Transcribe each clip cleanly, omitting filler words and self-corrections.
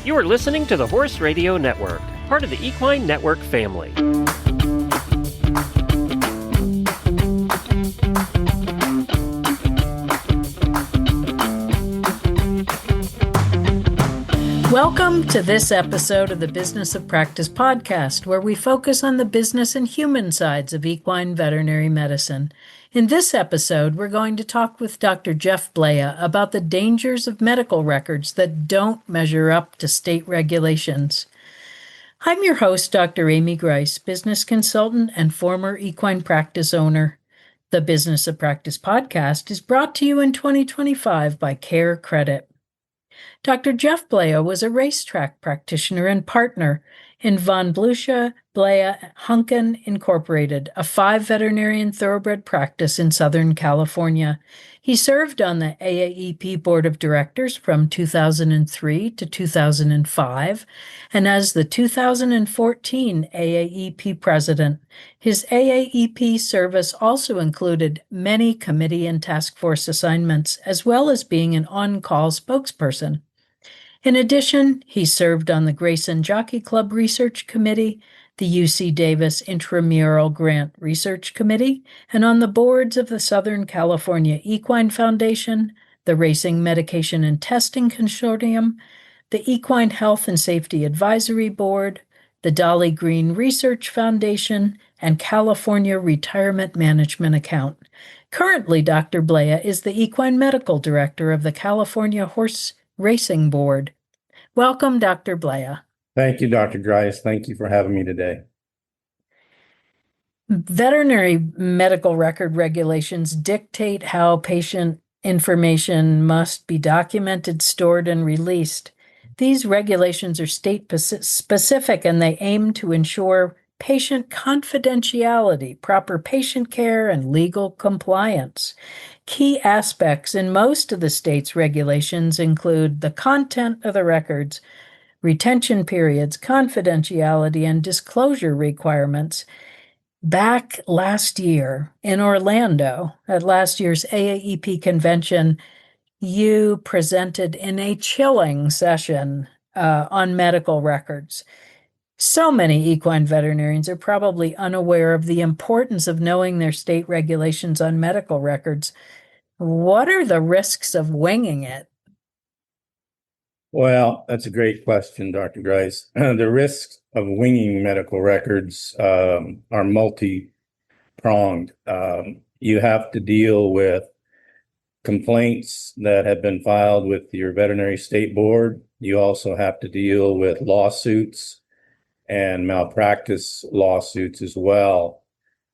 You are listening to the Horse Radio Network, part of the Equine Network family. Welcome to this episode of the Business of Practice podcast, where we focus on the business and human sides of equine veterinary medicine. In this episode, we're going to talk with Dr. Jeff Blea about the dangers of medical records that don't measure up to state regulations. I'm your host, Dr. Amy Grice, business consultant and former equine practice owner. The Business of Practice podcast is brought to you in 2025 by CareCredit. Dr. Jeff Blea was a racetrack practitioner and partner in Von Blea, Hunken Incorporated, a 5-veterinarian thoroughbred practice in Southern California. He served on the AAEP Board of Directors from 2003 to 2005, and as the 2014 AAEP President. His AAEP service also included many committee and task force assignments, as well as being an on-call spokesperson. In addition, he served on the Grayson Jockey Club Research Committee, the UC Davis Intramural Grant Research Committee, and on the boards of the Southern California Equine Foundation, the Racing Medication and Testing Consortium, the Equine Health and Safety Advisory Board, the Dolly Green Research Foundation, and California Retirement Management Account. Currently, Dr. Blea is the Equine Medical Director of the California Horse Racing Board. Welcome, Dr. Blea. Thank you, Dr. Grice. Thank you for having me today. Veterinary medical record regulations dictate how patient information must be documented, stored, and released. These regulations are state-specific, and they aim to ensure patient confidentiality, proper patient care, and legal compliance. Key aspects in most of the state's regulations include the content of the records, retention periods, confidentiality, and disclosure requirements. Back last year in Orlando, at last year's AAEP convention, you presented in a chilling session on medical records. So many equine veterinarians are probably unaware of the importance of knowing their state regulations on medical records. What are the risks of winging it? Well, that's a great question, Dr. Grice. The risks of winging medical records are multi-pronged. You have to deal with complaints that have been filed with your veterinary state board. You also have to deal with lawsuits and malpractice lawsuits as well.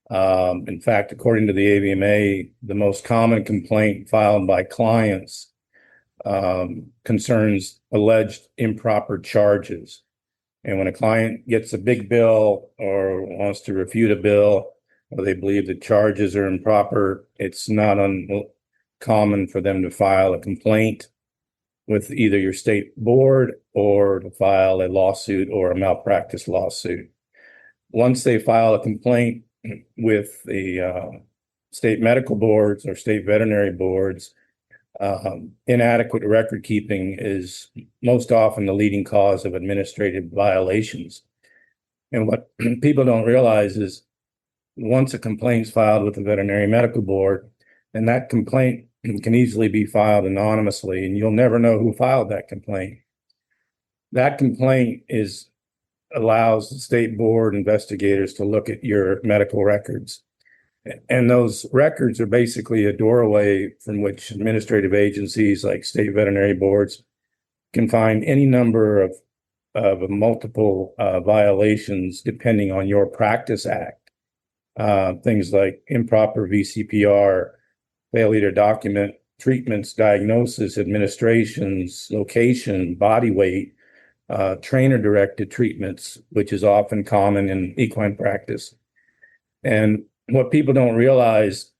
In fact, according to the AVMA, the most common complaint filed by clients concerns alleged improper charges. And when a client gets a big bill or wants to refute a bill, or they believe the charges are improper, it's not uncommon for them to file a complaint with either your state board or to file a lawsuit or a malpractice lawsuit. Once they file a complaint with the state medical boards or state veterinary boards, inadequate record keeping is most often the leading cause of administrative violations. And what people don't realize is once a complaint is filed with the veterinary medical board, then that complaint can easily be filed anonymously, and you'll never know who filed that complaint. That complaint allows the state board investigators to look at your medical records. And those records are basically a doorway from which administrative agencies like state veterinary boards can find any number of multiple violations depending on your practice act. Things like improper VCPR, failure to document treatments, diagnosis, administrations, location, body weight, trainer-directed treatments, which is often common in equine practice. And what people don't realize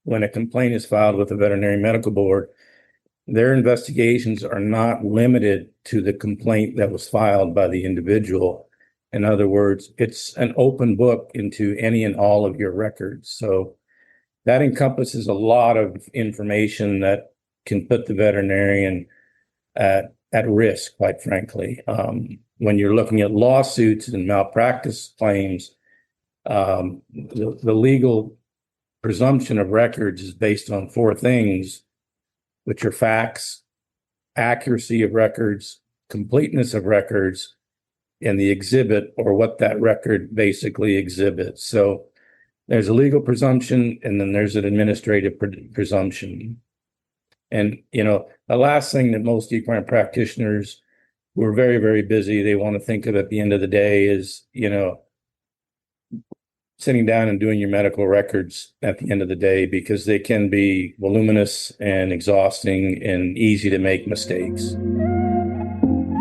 when a complaint is filed with the veterinary medical board, their investigations are not limited to the complaint that was filed by the individual. In other words, it's an open book into any and all of your records. So that encompasses a lot of information that can put the veterinarian at at risk, quite frankly. When you're looking at lawsuits and malpractice claims, the legal presumption of records is based on four things, which are facts, accuracy of records, completeness of records, and the exhibit, or what that record basically exhibits. So there's a legal presumption, and then there's an administrative presumption. And, the last thing that most equine practitioners who are very, very busy, they want to think of at the end of the day is, sitting down and doing your medical records at the end of the day, because they can be voluminous and exhausting and easy to make mistakes.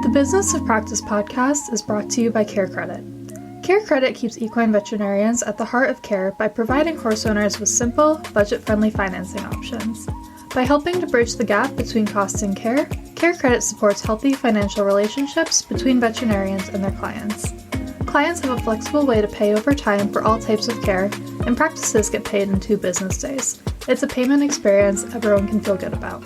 The Business of Practice podcast is brought to you by CareCredit. CareCredit keeps equine veterinarians at the heart of care by providing horse owners with simple, budget-friendly financing options. By helping to bridge the gap between cost and care, CareCredit supports healthy financial relationships between veterinarians and their clients. Clients have a flexible way to pay over time for all types of care, and practices get paid in 2 business days. It's a payment experience everyone can feel good about.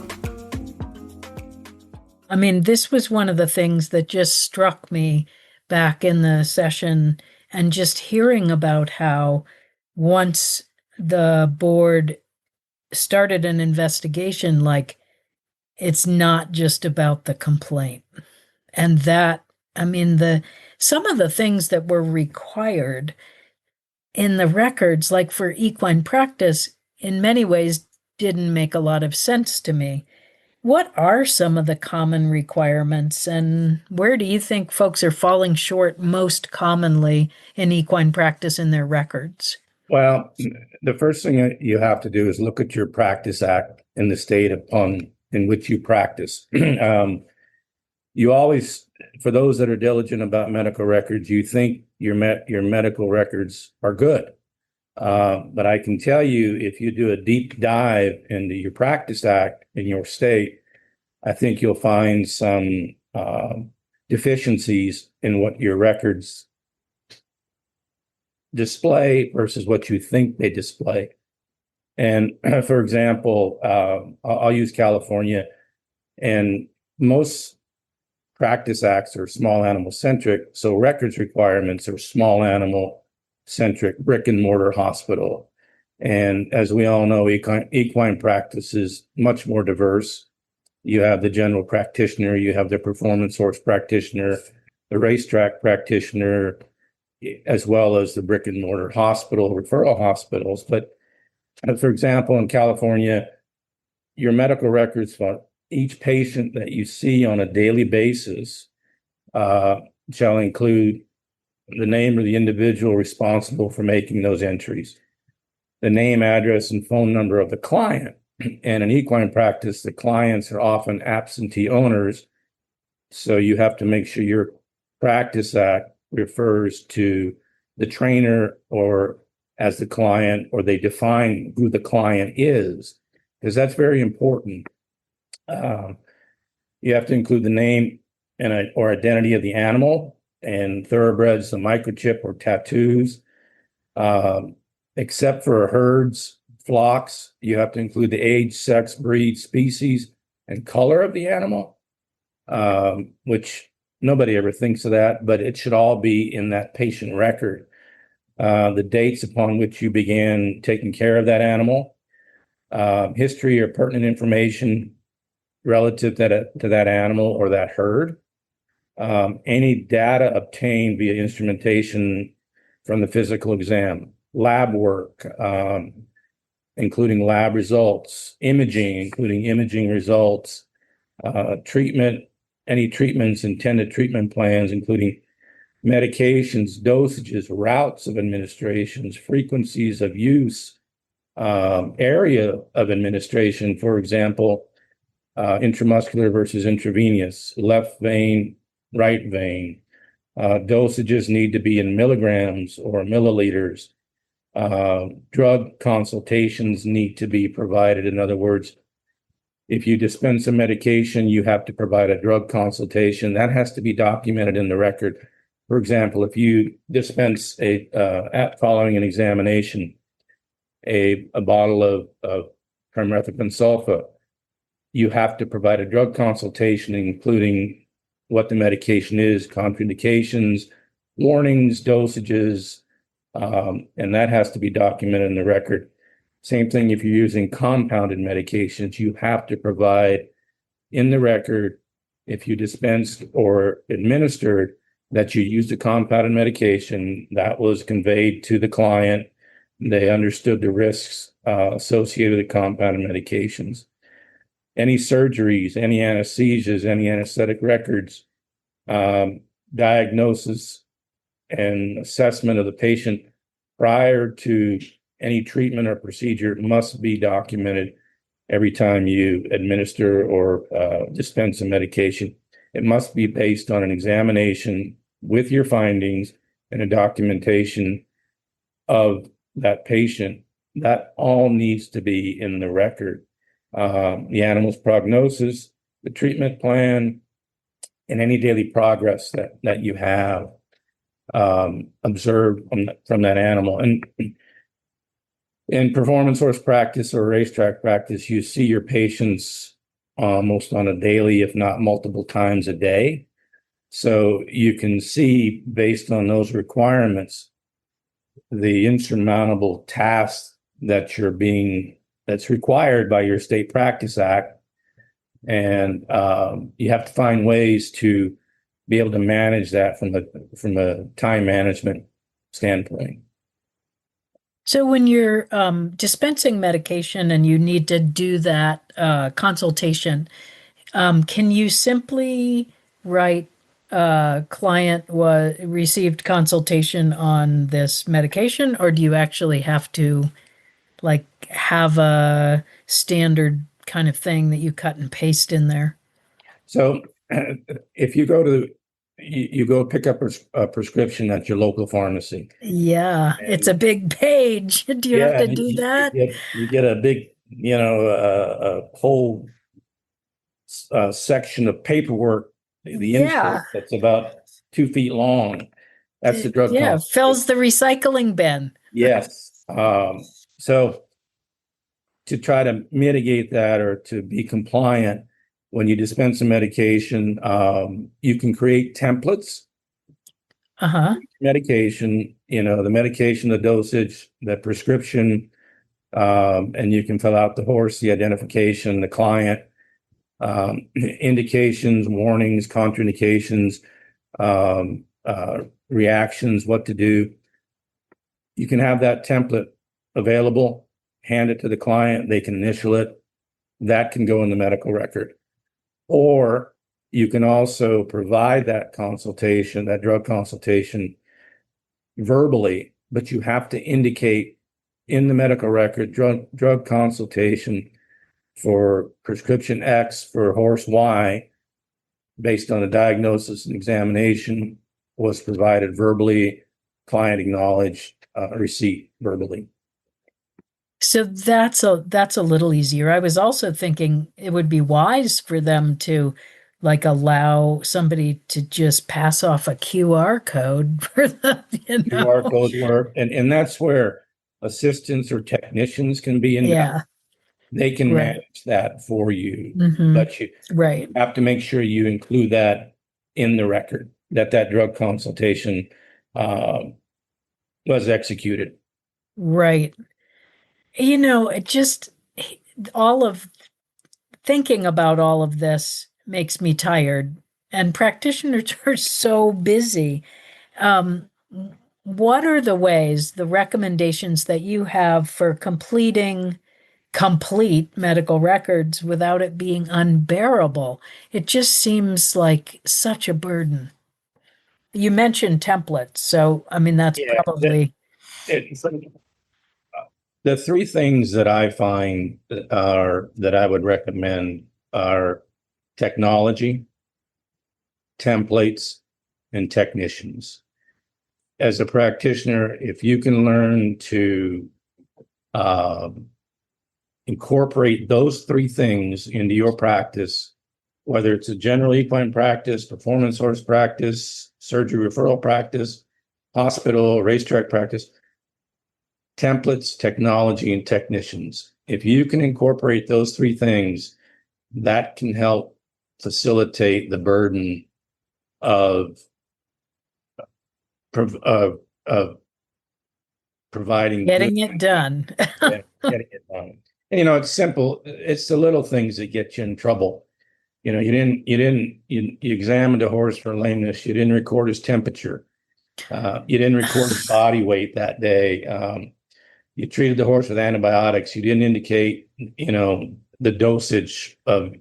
I mean, this was one of the things that just struck me back in the session, and just hearing about how once the board started an investigation, like, it's not just about the complaint. And that, I mean, some of the things that were required in the records, like for equine practice, in many ways didn't make a lot of sense to me. What are some of the common requirements, and where do you think folks are falling short most commonly in equine practice in their records? Well, the first thing you have to do is look at your Practice Act in the state in which you practice. You always, for those that are diligent about medical records, you think your medical records are good. But I can tell you, if you do a deep dive into your Practice Act in your state, I think you'll find some deficiencies in what your records display versus what you think they display. And for example, I'll use California, and most Practice Acts are small animal centric. So records requirements are small animal centric, brick and mortar hospital. And as we all know, equine practice is much more diverse. You have the general practitioner, you have the performance horse practitioner, the racetrack practitioner, as well as the brick and mortar hospital, referral hospitals. But for example, in California, your medical records for each patient that you see on a daily basis shall include the name of the individual responsible for making those entries, the name, address, and phone number of the client. And in equine practice, the clients are often absentee owners. So you have to make sure your Practice Act refers to the trainer or as the client, or they define who the client is, because that's very important. You have to include the name or identity of the animal, and thoroughbreds, the microchip or tattoos. Except for herds, flocks, you have to include the age, sex, breed, species, and color of the animal, which nobody ever thinks of that, but it should all be in that patient record. The dates upon which you began taking care of that animal, history or pertinent information relative to that animal or that herd, any data obtained via instrumentation from the physical exam, lab work, including lab results, imaging, including imaging results, treatment, any treatments, intended treatment plans, including medications, dosages, routes of administrations, frequencies of use, area of administration, for example, intramuscular versus intravenous, left vein, right vein. Dosages need to be in milligrams or milliliters. Drug consultations need to be provided. In other words, if you dispense a medication, you have to provide a drug consultation. That has to be documented in the record. For example, if you dispense following an examination, a bottle of trimethoprim sulfa, you have to provide a drug consultation, including what the medication is, contraindications, warnings, dosages, and that has to be documented in the record. Same thing if you're using compounded medications, you have to provide in the record, if you dispensed or administered, that you used a compounded medication that was conveyed to the client. They understood the risks associated with compounded medications. Any surgeries, any anesthesias, any anesthetic records, diagnosis and assessment of the patient prior to any treatment or procedure must be documented every time you administer or dispense a medication. It must be based on an examination with your findings and a documentation of that patient. That all needs to be in the record. The animal's prognosis, the treatment plan, and any daily progress that you have observed from that animal. And in performance horse practice or racetrack practice, you see your patients almost on a daily, if not multiple times a day. So you can see, based on those requirements, the insurmountable tasks that's required by your State Practice Act. And you have to find ways to be able to manage that from a time management standpoint. So when you're dispensing medication and you need to do that consultation, can you simply write client received consultation on this medication, or do you actually have to like have a standard kind of thing that you cut and paste in there? So if you go pick up a prescription at your local pharmacy. Yeah, it's a big page. Do you have to do that? You get a big, a whole section of paperwork, the insert that's about 2 feet long. That's the drug. Yeah, fills the recycling bin. Yes. So to try to mitigate that or to be compliant, when you dispense a medication, you can create templates. Medication, the medication, the dosage, the prescription, and you can fill out the horse, the identification, the client, indications, warnings, contraindications, reactions, what to do. You can have that template available, hand it to the client, they can initial it. That can go in the medical record. Or you can also provide that consultation, that drug consultation verbally, but you have to indicate in the medical record drug consultation for prescription X for horse Y based on a diagnosis and examination was provided verbally, client acknowledged, receipt verbally. So that's a little easier. I was also thinking it would be wise for them to like allow somebody to just pass off a QR code for them, QR codes work, and that's where assistants or technicians can be in. Yeah. They can manage that for you, but you have to make sure you include that in the record, that drug consultation was executed. Right. It just, all of thinking about all of this makes me tired, and practitioners are so busy. What are the recommendations that you have for completing complete medical records without it being unbearable? It just seems like such a burden. You mentioned templates, so I mean that's probably the three things that I find that I would recommend are technology, templates, and technicians. As a practitioner, if you can learn to incorporate those three things into your practice, whether it's a general equine practice, performance horse practice, surgery referral practice, hospital, racetrack practice, templates, technology, and technicians. If you can incorporate those three things, that can help facilitate the burden of providing Getting it done. getting it done. And, it's simple. It's the little things that get you in trouble. You examined a horse for lameness. You didn't record his temperature. You didn't record his body weight that day. You treated the horse with antibiotics. You didn't indicate, the dosage of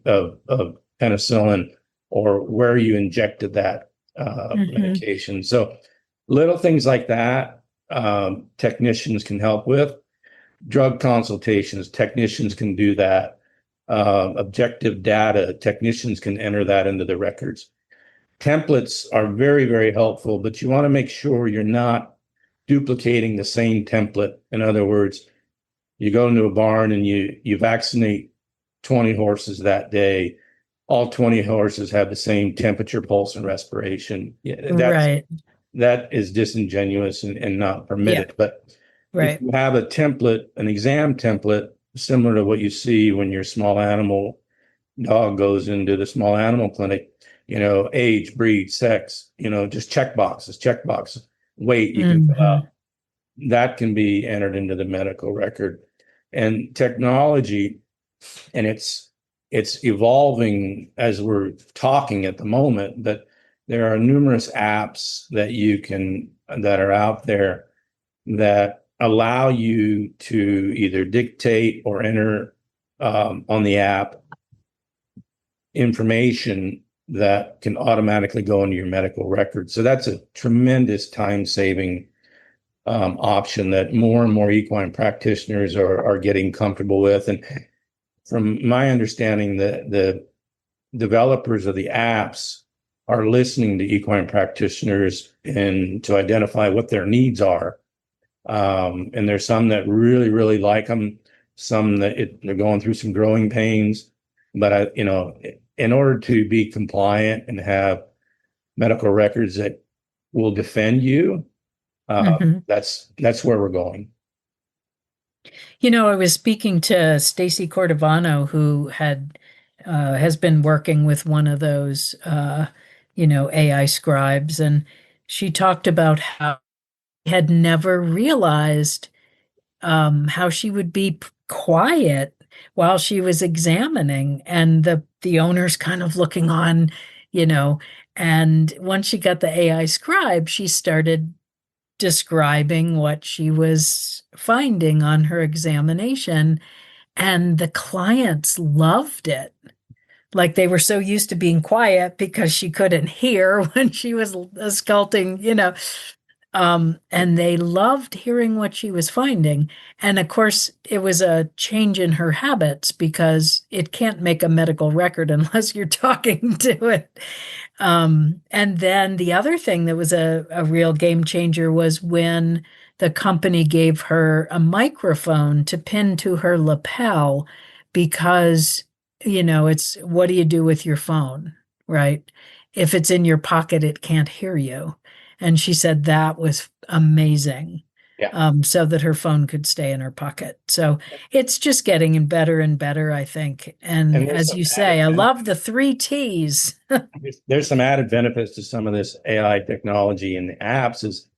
penicillin or where you injected that medication. So little things like that, technicians can help with. Drug consultations, technicians can do that. Objective data, technicians can enter that into the records. Templates are very, very helpful, but you want to make sure you're not duplicating the same template. In other words, you go into a barn and you vaccinate 20 horses that day. All 20 horses have the same temperature, pulse, and respiration. Right. That is disingenuous and not permitted. Yeah. But Right. if you have a template, an exam template, similar to what you see when your small animal dog goes into the small animal clinic, age, breed, sex, just check boxes, weight you can fill out. That can be entered into the medical record. And technology, and it's evolving as we're talking at the moment, but there are numerous apps that are out there that allow you to either dictate or enter on the app information that can automatically go into your medical record. So that's a tremendous time-saving option that more and more equine practitioners are getting comfortable with. And from my understanding, the developers of the apps are listening to equine practitioners and to identify what their needs are. And there's some that really, really like them, some that they're going through some growing pains. But in order to be compliant and have medical records that will defend you, that's where we're going. I was speaking to Stacy Cordovano, who has been working with one of those, AI scribes, and she talked about how she had never realized how she would be quiet while she was examining, and the owner's kind of looking on, and once she got the AI scribe, she started describing what she was finding on her examination, and the clients loved it. Like, they were so used to being quiet because she couldn't hear when she was sculpting, and they loved hearing what she was finding. And of course, it was a change in her habits because it can't make a medical record unless you're talking to it. And then the other thing that was a real game changer was when the company gave her a microphone to pin to her lapel, because, it's what do you do with your phone, right? If it's in your pocket, it can't hear you. And she said that was amazing. Yeah. So that her phone could stay in her pocket. So it's just getting better and better, I think. And as you say, I love the 3 T's. There's some added benefits to some of this AI technology and the apps. Is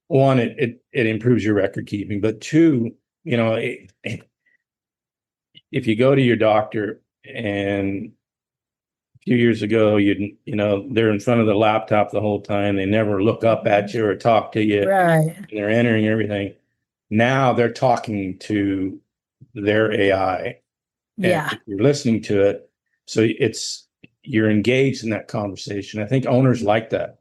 one, it improves your record keeping, but two, if you go to your doctor and few years ago, they're in front of the laptop the whole time. They never look up at you or talk to you. Right. And they're entering everything. Now they're talking to their AI. Yeah. And you're listening to it. So you're engaged in that conversation. I think owners like that.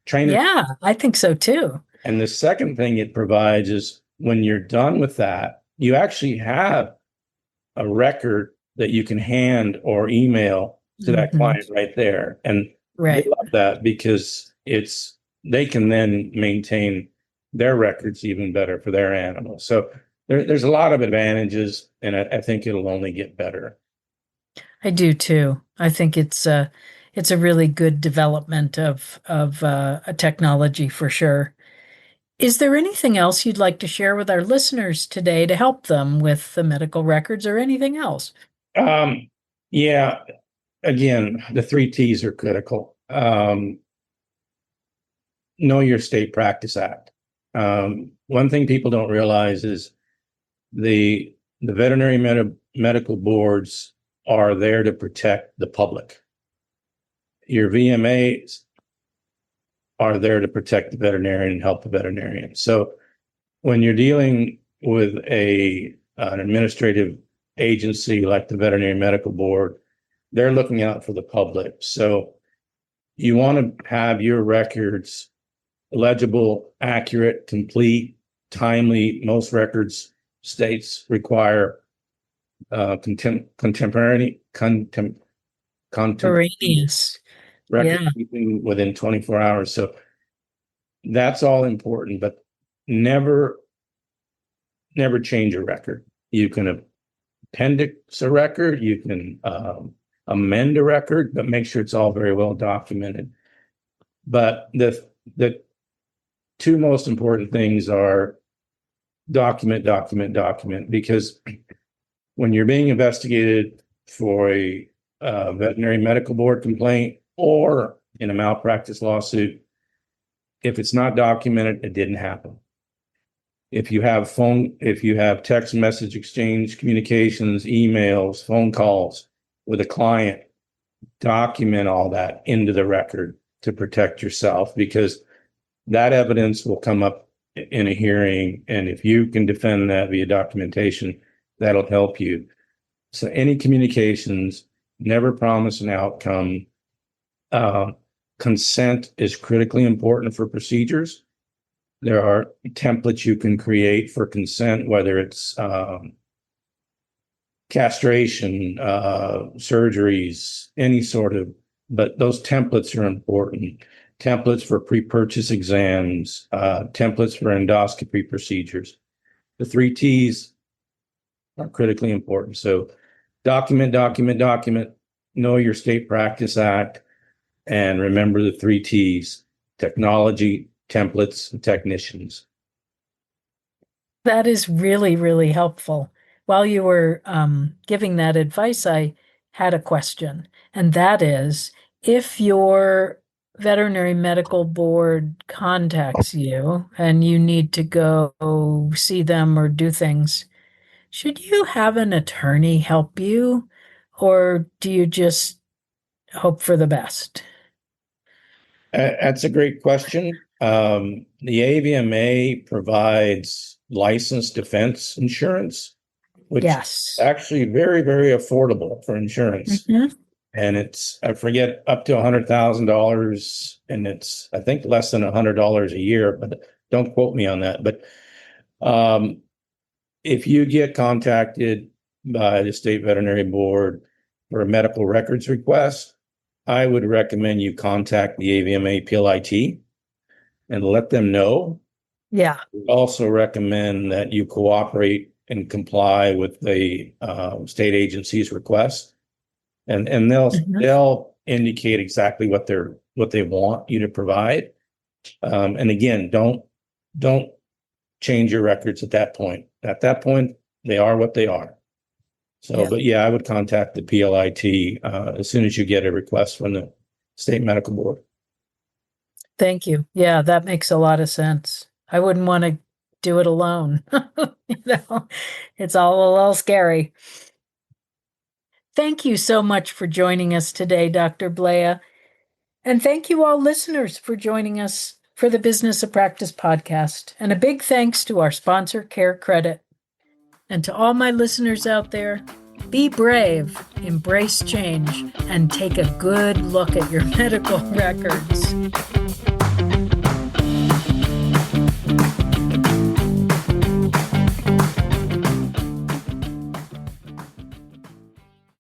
Trainers. Yeah, I think so too. And the second thing it provides is when you're done with that, you actually have a record that you can hand or email to that client right there. And they love that because they can then maintain their records even better for their animals. So there's a lot of advantages, and I think it'll only get better. I do too. I think it's a really good development of a technology for sure. Is there anything else you'd like to share with our listeners today to help them with the medical records or anything else? Yeah, again, the three T's are critical. Know your state practice act. One thing people don't realize is the veterinary medical boards are there to protect the public. Your VMAs are there to protect the veterinarian and help the veterinarian. So when you're dealing with an administrative agency like the Veterinary Medical Board, they're looking out for the public. So you want to have your records legible, accurate, complete, timely. Most records states require contemporaneous Contemporaneous. record Yeah. keeping within 24 hours. So that's all important, but never change a record. You can appendix a record, you can amend a record, but make sure it's all very well documented. But the two most important things are document, because when you're being investigated for a veterinary medical board complaint or in a malpractice lawsuit, if it's not documented, it didn't happen. If you have text message exchange, communications, emails, phone calls with a client, document all that into the record to protect yourself, because that evidence will come up in a hearing. And if you can defend that via documentation, that'll help you. So any communications, never promise an outcome. Consent is critically important for procedures. There are templates you can create for consent, whether it's castration, surgeries, any sort of, but those templates are important. Templates for pre-purchase exams, templates for endoscopy procedures. The three T's are critically important. So document, know your state practice act, and remember the three T's: technology, templates, and technicians. That is really, really helpful. While you were giving that advice, I had a question, and that is, if your veterinary medical board contacts you and you need to go see them or do things, should you have an attorney help you, or do you just hope for the best? That's a great question. The AVMA provides licensed defense insurance, which Yes. is actually very, very affordable for insurance. Mhm. And it's, I forget, up to $100,000, and it's, I think, less than $100 a year, but don't quote me on that. But if you get contacted by the state veterinary board for a medical records request, I would recommend you contact the AVMA PLIT and let them know. Yeah. We also recommend that you cooperate and comply with the state agency's request, and they'll indicate exactly what they want you to provide. And again, don't change your records at that point. At that point, they are what they are. So, but yeah, I would contact the PLIT as soon as you get a request from the state medical board. Thank you. Yeah, that makes a lot of sense. I wouldn't want to do it alone. It's all a little scary. Thank you so much for joining us today, Dr. Blea. And thank you all listeners for joining us for the Business of Practice podcast. And a big thanks to our sponsor, CareCredit. And to all my listeners out there, be brave, embrace change, and take a good look at your medical records.